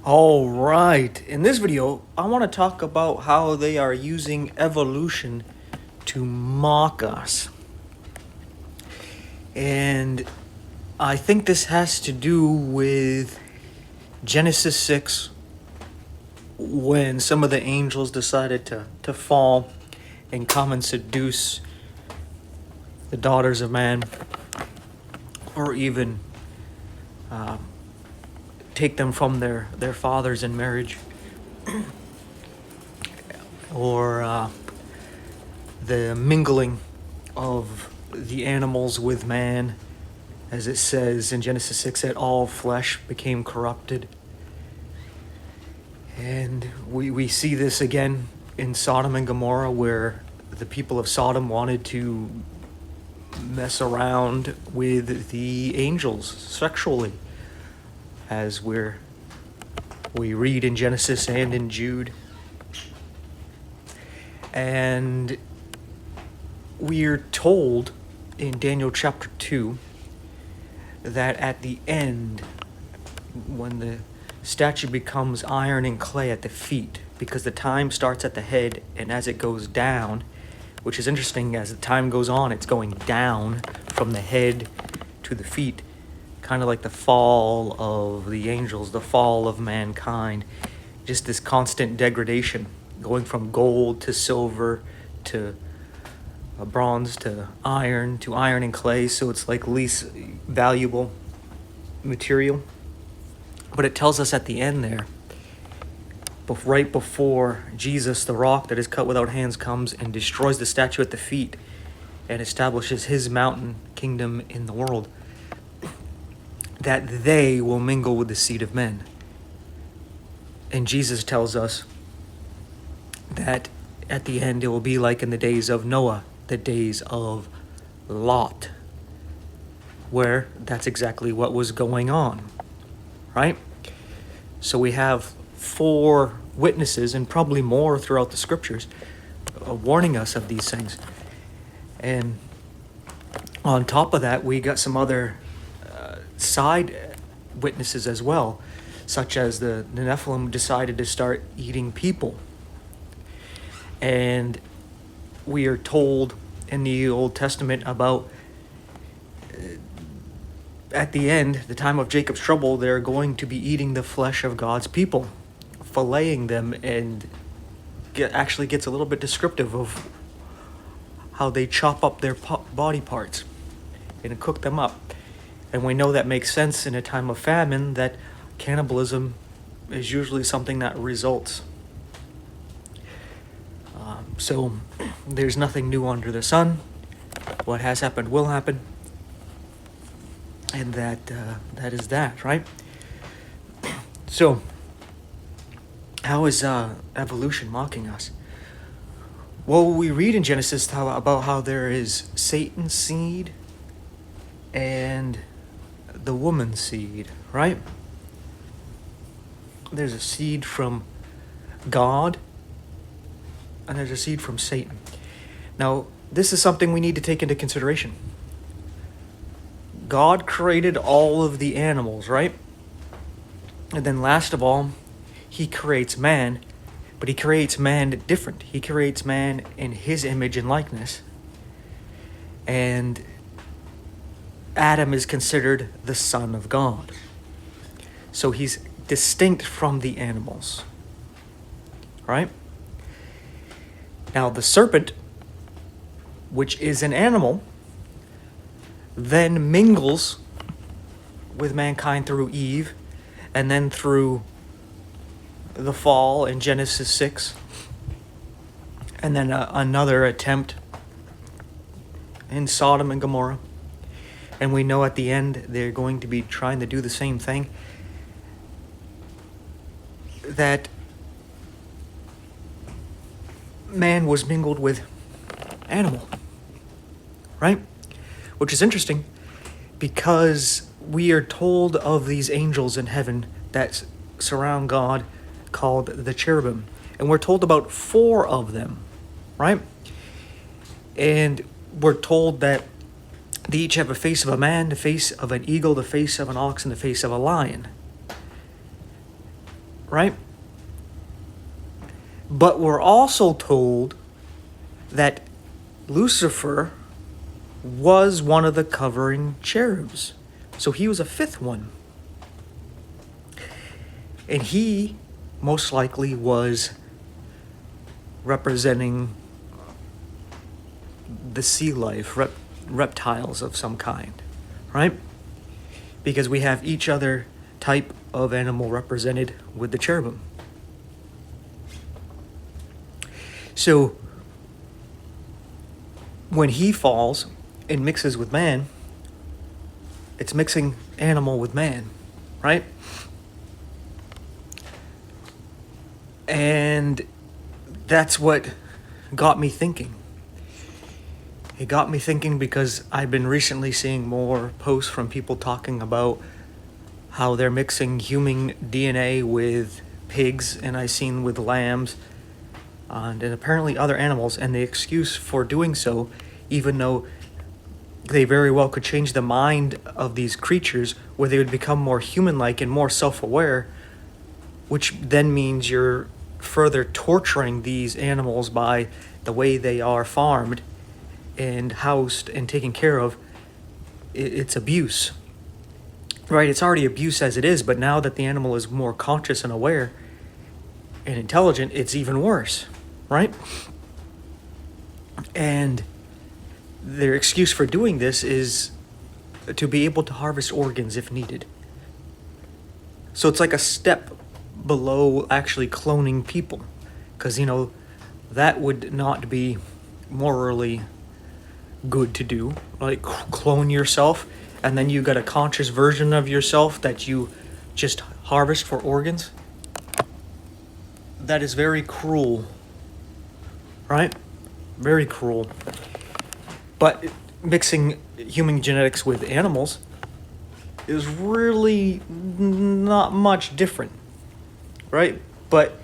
All right, in this video, I want to talk about how they are using evolution to mock us. And I think this has to do with Genesis 6, when some of the angels decided to fall and come and seduce the daughters of man, or even take them from their fathers in marriage, or the mingling of the animals with man, as it says in Genesis 6, that all flesh became corrupted. And we see this again in Sodom and Gomorrah, where the people of Sodom wanted to mess around with the angels sexually, as we read in Genesis and in Jude. And we're told in Daniel chapter 2 that at the end, when the statue becomes iron and clay at the feet, because the time starts at the head, and as it goes down, which is interesting, as the time goes on, it's going down from the head to the feet, kind of like the fall of the angels, the fall of mankind, just this constant degradation, going from gold to silver to bronze to iron and clay. So it's like least valuable material. But it tells us at the end there, right before Jesus, the rock that is cut without hands, comes and destroys the statue at the feet and establishes his mountain kingdom in the world, that they will mingle with the seed of men. And Jesus tells us that at the end it will be like in the days of Noah, the days of Lot, where that's exactly what was going on, right? So we have 4 witnesses, and probably more throughout the scriptures, warning us of these things. And on top of that, we got some other side witnesses as well, such as the Nephilim decided to start eating people. And we are told in the Old Testament about at the end, the time of Jacob's trouble, they're going to be eating the flesh of God's people, filleting them, and actually gets a little bit descriptive of how they chop up their body parts and cook them up. And we know that makes sense in a time of famine, that cannibalism is usually something that results. So there's nothing new under the sun. What has happened will happen. And that is that, right? So how is evolution mocking us? Well, we read in Genesis about how there is Satan's seed and the woman's seed, right? There's a seed from God, and there's a seed from Satan. Now, this is something we need to take into consideration. God created all of the animals, right? And then last of all, he creates man, but he creates man different. He creates man in his image and likeness. And Adam is considered the son of God. So he's distinct from the animals, right? Now the serpent, which is an animal, then mingles with mankind through Eve, and then through the fall in Genesis 6, and then another attempt in Sodom and Gomorrah. And we know at the end they're going to be trying to do the same thing, that man was mingled with animal, right? Which is interesting, because we are told of these angels in heaven that surround God, called the cherubim. And we're told about 4 of them, right? And we're told that they each have a face of a man, the face of an eagle, the face of an ox, and the face of a lion. right? But we're also told that Lucifer was one of the covering cherubs. So he was a fifth one. And he most likely was representing the sea life, reptiles of some kind, right? Because we have each other type of animal represented with the cherubim. So when he falls and mixes with man, it's mixing animal with man, right? And that's what got me thinking. It got me thinking because I've been recently seeing more posts from people talking about how they're mixing human DNA with pigs, and I've seen with lambs, and apparently other animals, and the excuse for doing so, even though they very well could change the mind of these creatures where they would become more human-like and more self-aware, which then means you're further torturing these animals by the way they are farmed and housed and taken care of. It's abuse, right? It's already abuse as it is, but now that the animal is more conscious and aware and intelligent, it's even worse, right? And their excuse for doing this is to be able to harvest organs if needed. So it's like a step below actually cloning people, because that would not be morally good to do. Like clone yourself and then you got a conscious version of yourself that you just harvest for organs. That is very cruel, right? Very cruel. But mixing human genetics with animals is really not much different, right? But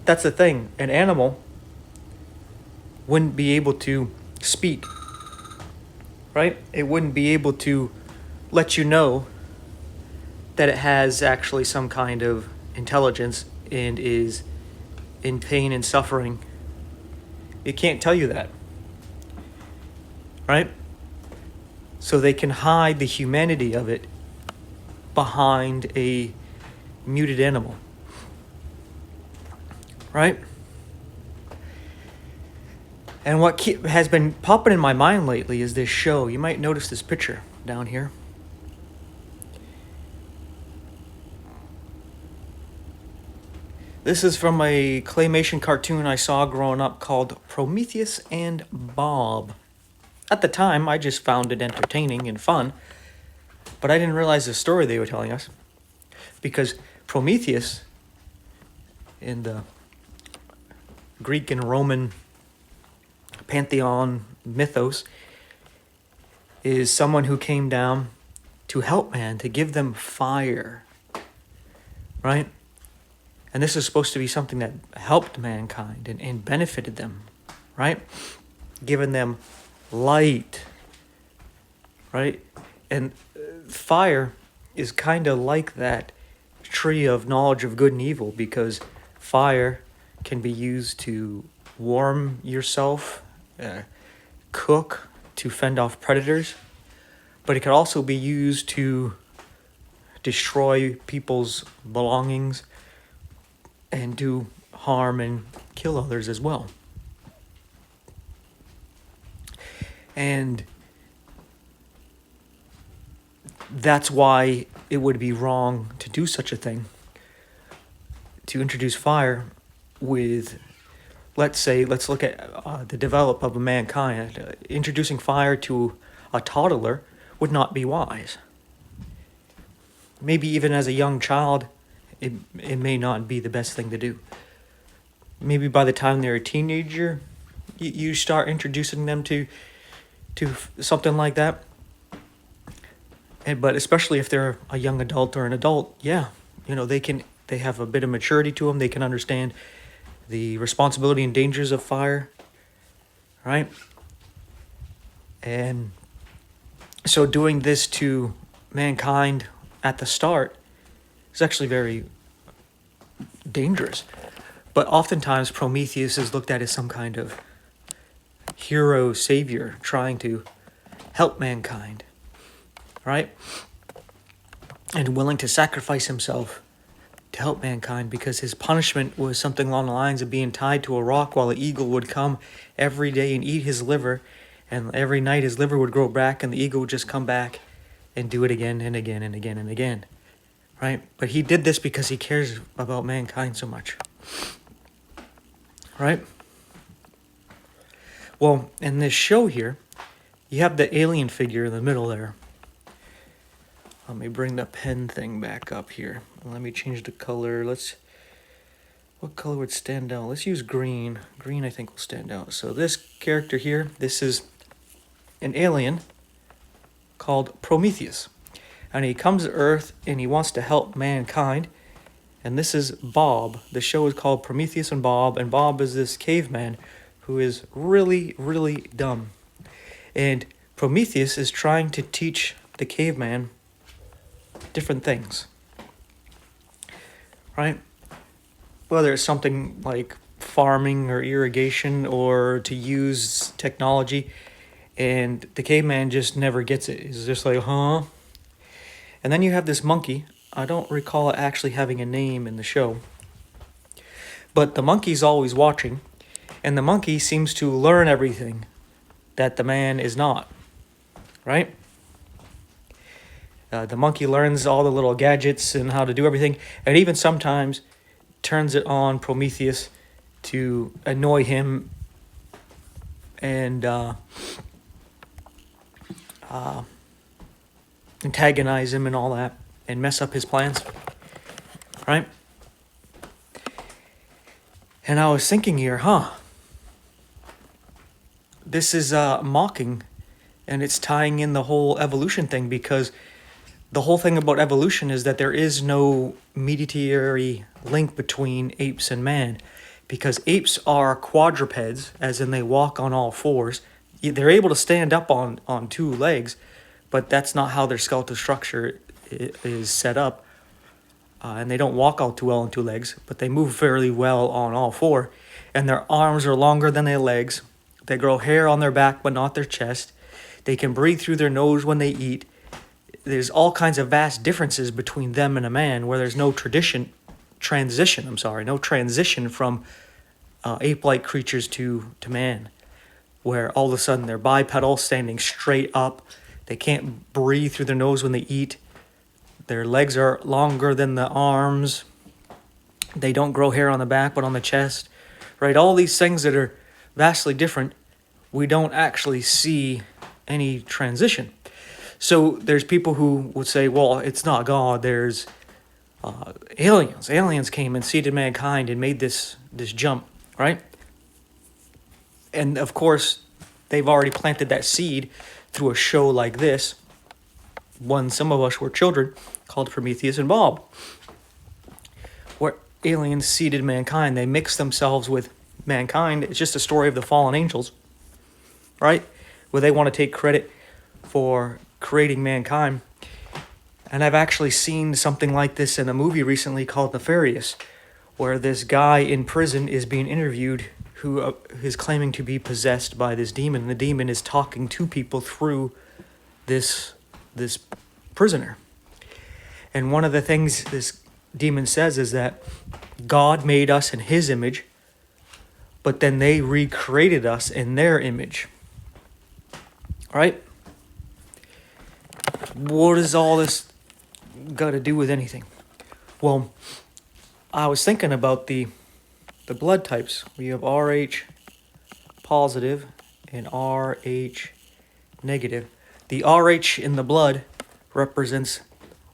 that's the thing. An animal wouldn't be able to speak, right? It wouldn't be able to let you know that it has actually some kind of intelligence and is in pain and suffering. It can't tell you that, right? So they can hide the humanity of it behind a muted animal, right? And what has been popping in my mind lately is this show. You might notice this picture down here. This is from a claymation cartoon I saw growing up called Prometheus and Bob. At the time, I just found it entertaining and fun, but I didn't realize the story they were telling us. Because Prometheus, in the Greek and Roman pantheon mythos, is someone who came down to help man, to give them fire, right? And this is supposed to be something that helped mankind and benefited them, right? Giving them light, right? And fire is kind of like that tree of knowledge of good and evil, because fire can be used to warm yourself, cook, to fend off predators, but it can also be used to destroy people's belongings and do harm and kill others as well. And that's why it would be wrong to do such a thing, to introduce fire with, let's look at the develop of mankind. Introducing fire to a toddler would not be wise. Maybe even as a young child, it may not be the best thing to do. Maybe by the time they're a teenager, you start introducing them to something like that. But especially if they're a young adult or an adult, they have a bit of maturity to them. They can understand the responsibility and dangers of fire, right? And so doing this to mankind at the start is actually very dangerous. But oftentimes Prometheus is looked at as some kind of hero savior trying to help mankind, right? And willing to sacrifice himself to help mankind, because his punishment was something along the lines of being tied to a rock while an eagle would come every day and eat his liver, and every night his liver would grow back and the eagle would just come back and do it again and again and again and again, right? But he did this because he cares about mankind so much, right? Well, in this show here, you have the alien figure in the middle there. Let me bring the pen thing back up here. Let me change the color. What color would stand out? Let's use green. Green, I think, will stand out. So this character here, this is an alien called Prometheus. And he comes to Earth and he wants to help mankind. And this is Bob. The show is called Prometheus and Bob is this caveman who is really, really dumb. And Prometheus is trying to teach the caveman different things, right? Whether it's something like farming or irrigation or to use technology, and the caveman just never gets it. He's just like, huh? And then you have this monkey. I don't recall it actually having a name in the show, but the monkey's always watching, and the monkey seems to learn everything that the man is not, right? The monkey learns all the little gadgets and how to do everything, and even sometimes turns it on Prometheus to annoy him and antagonize him and all that, and mess up his plans, right? And I was thinking here, this is mocking, and it's tying in the whole evolution thing, because the whole thing about evolution is that there is no mediatory link between apes and man, because apes are quadrupeds, as in they walk on all fours. They're able to stand up on two legs, but that's not how their skeletal structure is set up. And they don't walk out too well on two legs, but they move fairly well on all four. And their arms are longer than their legs. They grow hair on their back, but not their chest. They can breathe through their nose when they eat. There's all kinds of vast differences between them and a man, where there's no transition from ape-like creatures to man, where all of a sudden they're bipedal, standing straight up. They can't breathe through their nose when they eat. Their legs are longer than the arms. They don't grow hair on the back, but on the chest, right? All these things that are vastly different, we don't actually see any transition. So there's people who would say, well, it's not God, there's aliens. Aliens came and seeded mankind and made this jump, right? And of course, they've already planted that seed through a show like this, when some of us were children, called Prometheus and Bob, where aliens seeded mankind. They mixed themselves with mankind. It's just a story of the fallen angels, right? Where they want to take credit for creating mankind. And I've actually seen something like this in a movie recently called Nefarious, where this guy in prison is being interviewed who is claiming to be possessed by this demon, and the demon is talking to people through this prisoner. And one of the things this demon says is that God made us in his image, but then they recreated us in their image. Right? What does all this got to do with anything? Well, I was thinking about the blood types. We have Rh positive and Rh negative. The Rh in the blood represents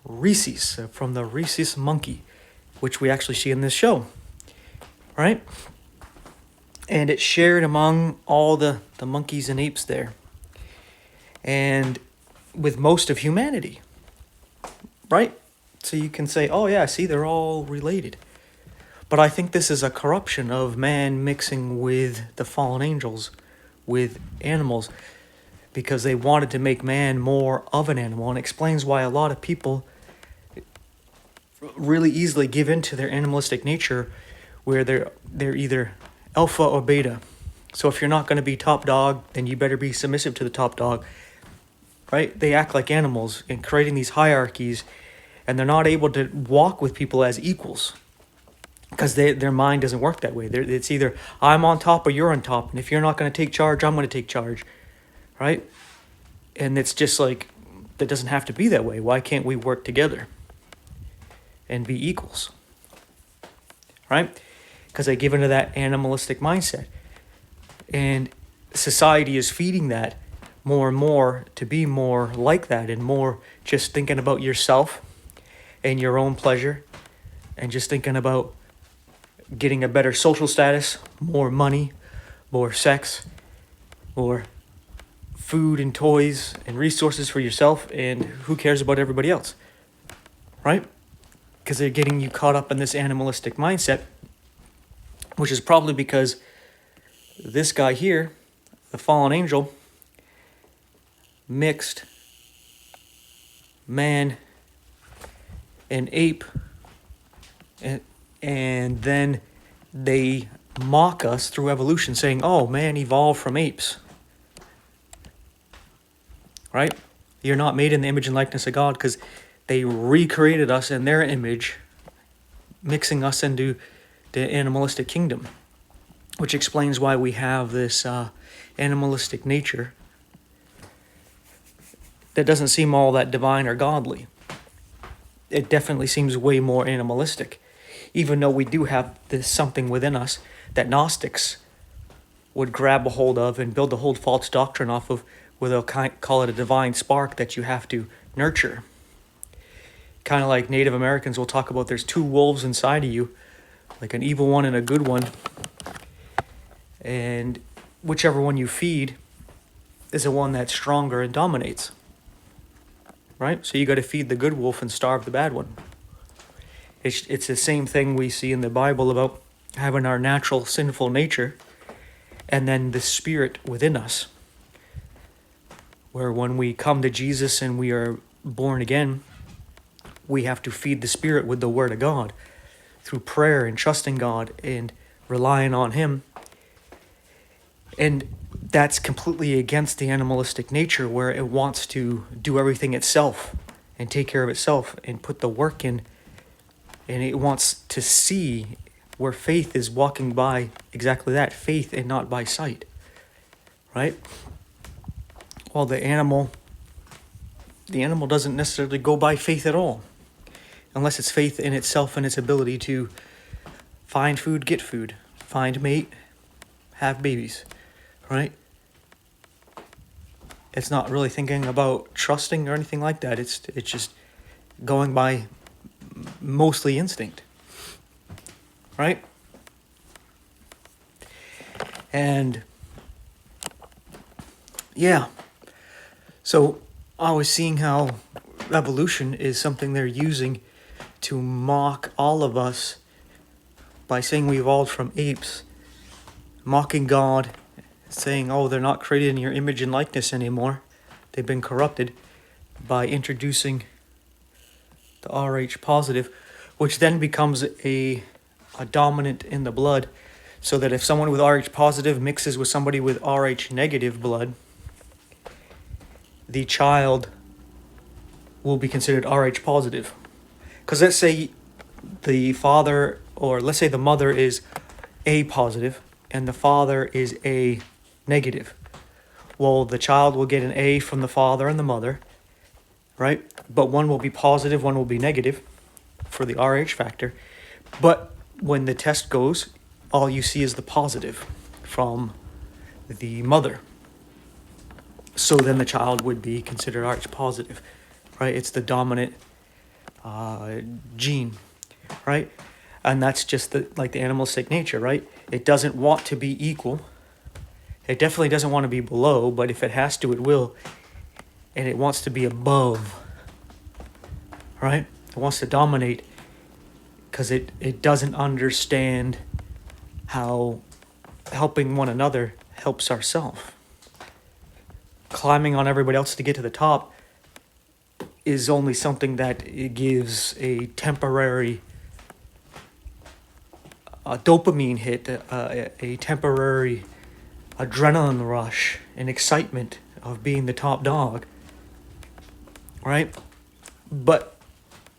rhesus, from the rhesus monkey, which we actually see in this show, right? And it's shared among all the monkeys and apes there, and with most of humanity, right? So you can say, oh yeah, see, they're all related. But I think this is a corruption of man mixing with the fallen angels, with animals, because they wanted to make man more of an animal, and explains why a lot of people really easily give in to their animalistic nature, where they're either alpha or beta. So if you're not going to be top dog, then you better be submissive to the top dog, right? They act like animals in creating these hierarchies, and they're not able to walk with people as equals because their mind doesn't work that way. It's either I'm on top or you're on top, and if you're not going to take charge, I'm going to take charge, right? And it's just like, that doesn't have to be that way. Why can't we work together and be equals, right? Because they give into that animalistic mindset. And society is feeding that more and more to be more like that, and more just thinking about yourself and your own pleasure, and just thinking about getting a better social status, more money, more sex, more food and toys and resources for yourself, and who cares about everybody else, right? Because they're getting you caught up in this animalistic mindset, which is probably because this guy here, the fallen angel, mixed man and ape, and then they mock us through evolution, saying, oh, man evolved from apes, right? You're not made in the image and likeness of God, because they recreated us in their image, mixing us into the animalistic kingdom, which explains why we have this animalistic nature that doesn't seem all that divine or godly. It definitely seems way more animalistic, even though we do have this something within us that Gnostics would grab a hold of and build a whole false doctrine off of, where they'll call it a divine spark that you have to nurture. Kind of like Native Americans will talk about, there's two wolves inside of you, like an evil one and a good one. And whichever one you feed is the one that's stronger and dominates, right? So you got to feed the good wolf and starve the bad one. It's the same thing we see in the Bible about having our natural sinful nature and then the spirit within us, where when we come to Jesus and we are born again, we have to feed the spirit with the word of God through prayer and trusting God and relying on him. And that's completely against the animalistic nature, where it wants to do everything itself and take care of itself and put the work in. And it wants to see, where faith is walking by exactly that, faith and not by sight, right? Well, the animal doesn't necessarily go by faith at all, unless it's faith in itself and its ability to find food, get food, find mate, have babies, right? It's not really thinking about trusting or anything like that. It's just going by mostly instinct, right? And yeah, so I was seeing how evolution is something they're using to mock all of us by saying we evolved from apes, mocking God, saying, oh, they're not created in your image and likeness anymore. They've been corrupted, by introducing the Rh positive, which then becomes a dominant in the blood, so that if someone with Rh positive mixes with somebody with Rh negative blood, the child will be considered Rh positive. Because let's say the father, or let's say the mother is A positive and the father is A negative. Well, the child will get an A from the father and the mother, right? But one will be positive, one will be negative for the Rh factor. But when the test goes, all you see is the positive from the mother. So then the child would be considered Rh positive, right? It's the dominant gene, right? And that's just like the animalistic nature, right? It doesn't want to be equal. It definitely doesn't want to be below, but if it has to, it will. And it wants to be above, right? It wants to dominate because it doesn't understand how helping one another helps ourselves. Climbing on everybody else to get to the top is only something that it gives a temporary dopamine hit, a temporary adrenaline rush, and excitement of being the top dog, right? But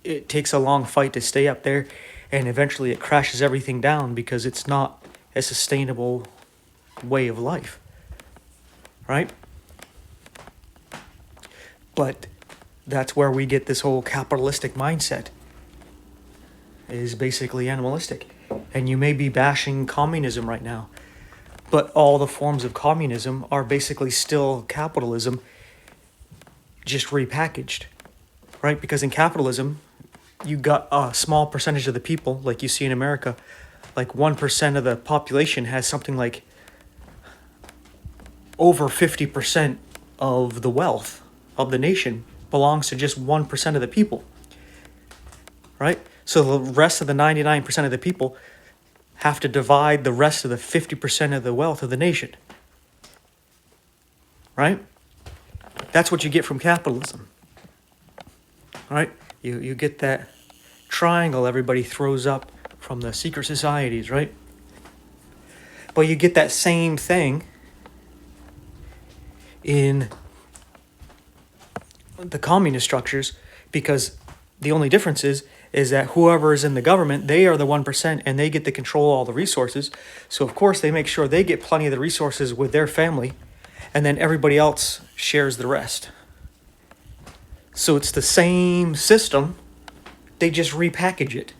it takes a long fight to stay up there, and eventually it crashes everything down because it's not a sustainable way of life, right? But that's where we get this whole capitalistic mindset. It is basically animalistic. And you may be bashing communism right now, but all the forms of communism are basically still capitalism, just repackaged, right? Because in capitalism, you got a small percentage of the people, like you see in America, like 1% of the population has something like over 50% of the wealth of the nation belongs to just 1% of the people, right? So the rest of the 99% of the people have to divide the rest of the 50% of the wealth of the nation, right? That's what you get from capitalism, right? You get that triangle everybody throws up from the secret societies, right? But you get that same thing in the communist structures, because the only difference is that whoever is in the government, they are the 1% and they get to control all the resources. So of course they make sure they get plenty of the resources with their family, and then everybody else shares the rest. So it's the same system, they just repackage it.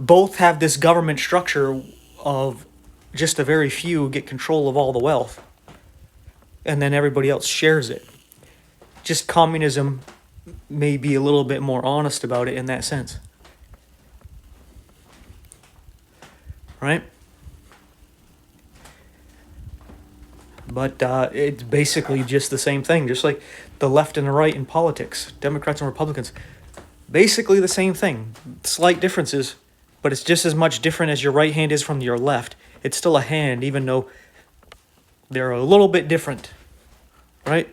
Both have this government structure of just a very few get control of all the wealth, and then everybody else shares it. Just communism may be a little bit more honest about it in that sense, right? But it's basically just the same thing, just like the left and the right in politics, Democrats and Republicans. Basically the same thing, slight differences, but it's just as much different as your right hand is from your left. It's still a hand, even though they're a little bit different, right?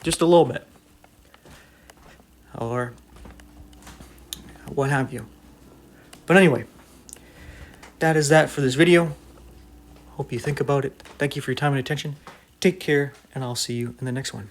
Just a little bit. Or what have you. But anyway, that is that for this video. Hope you think about it. Thank you for your time and attention. Take care, and I'll see you in the next one.